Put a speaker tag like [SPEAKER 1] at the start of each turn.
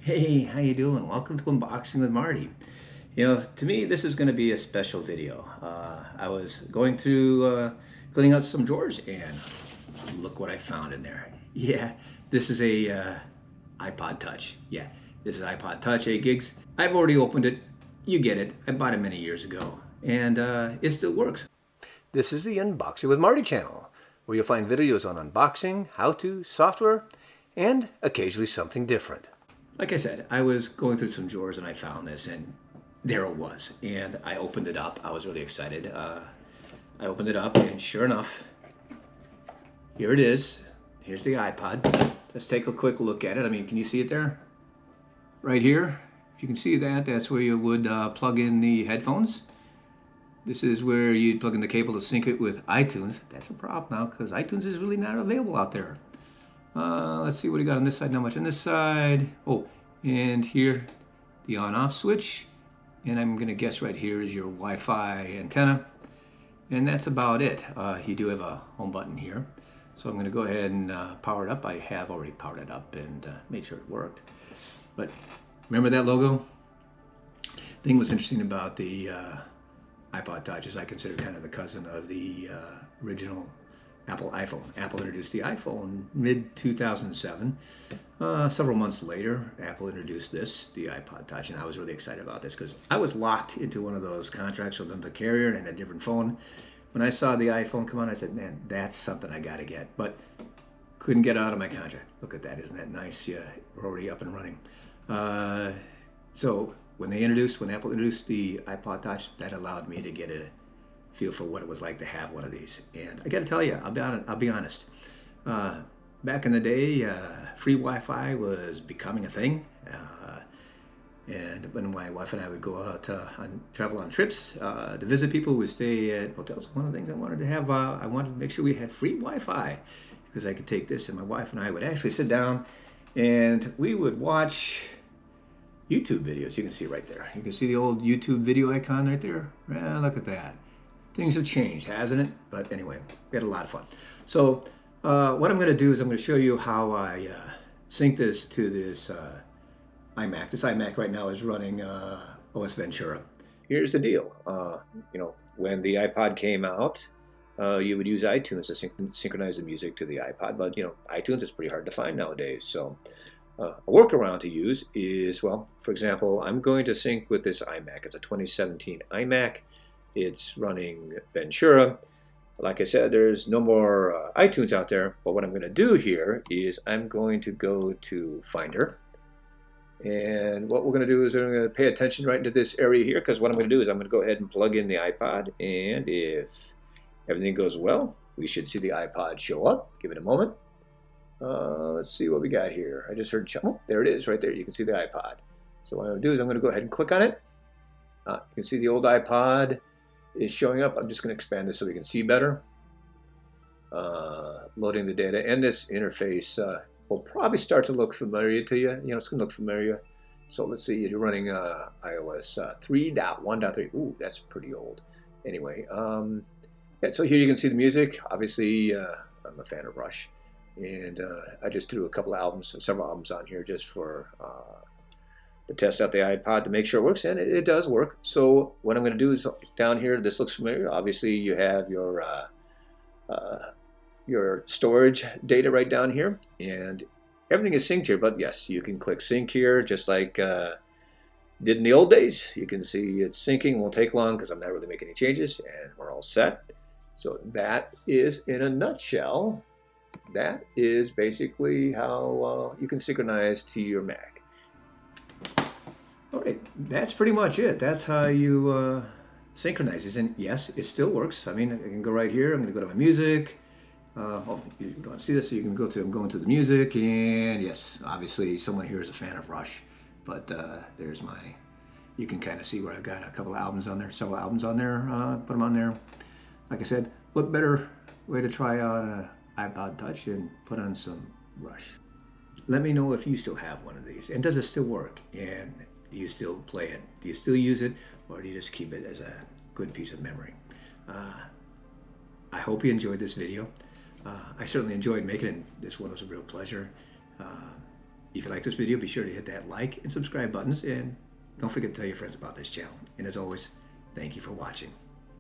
[SPEAKER 1] Hey, how you doing? Welcome to Unboxing with Marty. To me, this is going to be a special video. I was going through cleaning out some drawers, and look what I found in there. Yeah, this is a iPod Touch. Yeah, this is iPod Touch, 8 gigs. I've already opened it. You get it. I bought it many years ago, and it still works. This is the Unboxing with Marty channel, where you'll find videos on unboxing, how-to, software, and occasionally something different. Like I said, I was going through some drawers and I found this, and there it was. And I opened it up. I was really excited. I opened it up, and sure enough, here it is. Here's the iPod. Let's take a quick look at it. I mean, can you see it there? Right here. If you can see that, that's where you would plug in the headphones. This is where you'd plug in the cable to sync it with iTunes. That's a problem now because iTunes is really not available out there. Let's see what we got on this side. Not much on this side. Oh, and here, the on-off switch. And I'm going to guess right here is your Wi-Fi antenna. And that's about it. You do have a home button here. So I'm going to go ahead and power it up. I have already powered it up and made sure it worked. But remember that logo? The thing was interesting about the iPod Touch is I consider kind of the cousin of the original Apple iPhone. Apple introduced the iPhone mid-2007. Several months later, Apple introduced this, the iPod Touch, and I was really excited about this because I was locked into one of those contracts with the carrier and a different phone. When I saw the iPhone come on, I said, man, that's something I got to get, but couldn't get out of my contract. Look at that. Isn't that nice? Yeah, we're already up and running. So when Apple introduced the iPod Touch, that allowed me to get a feel for what it was like to have one of these. And I got to tell you, I'll be honest. Back in the day, free Wi-Fi was becoming a thing. And when my wife and I would go out travel on trips to visit people, we'd stay at hotels. One of the things I wanted to have, I wanted to make sure we had free Wi-Fi because I could take this, and my wife and I would actually sit down and we would watch YouTube videos. You can see right there. You can see the old YouTube video icon right there. Look at that. Things have changed, hasn't it? But anyway, we had a lot of fun. So what I'm going to do is I'm going to show you how I sync this to this iMac. This iMac right now is running OS Ventura. Here's the deal. When the iPod came out, you would use iTunes to synchronize the music to the iPod. But, iTunes is pretty hard to find nowadays. So a workaround to use is, well, for example, I'm going to sync with this iMac. It's a 2017 iMac. It's running Ventura. Like I said, there's no more iTunes out there, but what I'm going to do here is I'm going to go to Finder. And what we're going to do is we're going to pay attention right into this area here, because what I'm going to do is I'm going to go ahead and plug in the iPod, and if everything goes well, we should see the iPod show up. Give it a moment. Let's see what we got here. I just heard, oh, there it is right there. You can see the iPod. So what I'm going to do is I'm going to go ahead and click on it. You can see the old iPod is showing up. I'm just going to expand this so we can see better. Loading the data, and this interface will probably start to look familiar to you. It's going to look familiar. So let's see, you're running iOS 3.1.3. Ooh, that's pretty old. Anyway, yeah, so here you can see the music. Obviously, I'm a fan of Rush, and I just threw several albums on here just for to test out the iPod to make sure it works, and it does work. So what I'm going to do is down here, this looks familiar. Obviously, you have your storage data right down here, and everything is synced here. But yes, you can click sync here, just like did in the old days. You can see it's syncing. It won't take long because I'm not really making any changes, and we're all set. So that is, in a nutshell, that is basically how you can synchronize to your Mac. All right, that's pretty much it. That's how you synchronize this. And yes, it still works. I mean, I can go right here. I'm going to go to my music. Oh, you don't want to see this, so you can go to, I'm going to the music, and yes, obviously someone here is a fan of Rush, but there's you can kind of see where I've got a couple of albums on there, several albums on there, put them on there. Like I said, what better way to try out an iPod Touch and put on some Rush? Let me know if you still have one of these, and does it still work, and do you still play it? Do you still use it, or do you just keep it as a good piece of memory? I hope you enjoyed this video. I certainly enjoyed making it. This one was a real pleasure. If you like this video, be sure to hit that like and subscribe buttons, and don't forget to tell your friends about this channel. And as always, thank you for watching.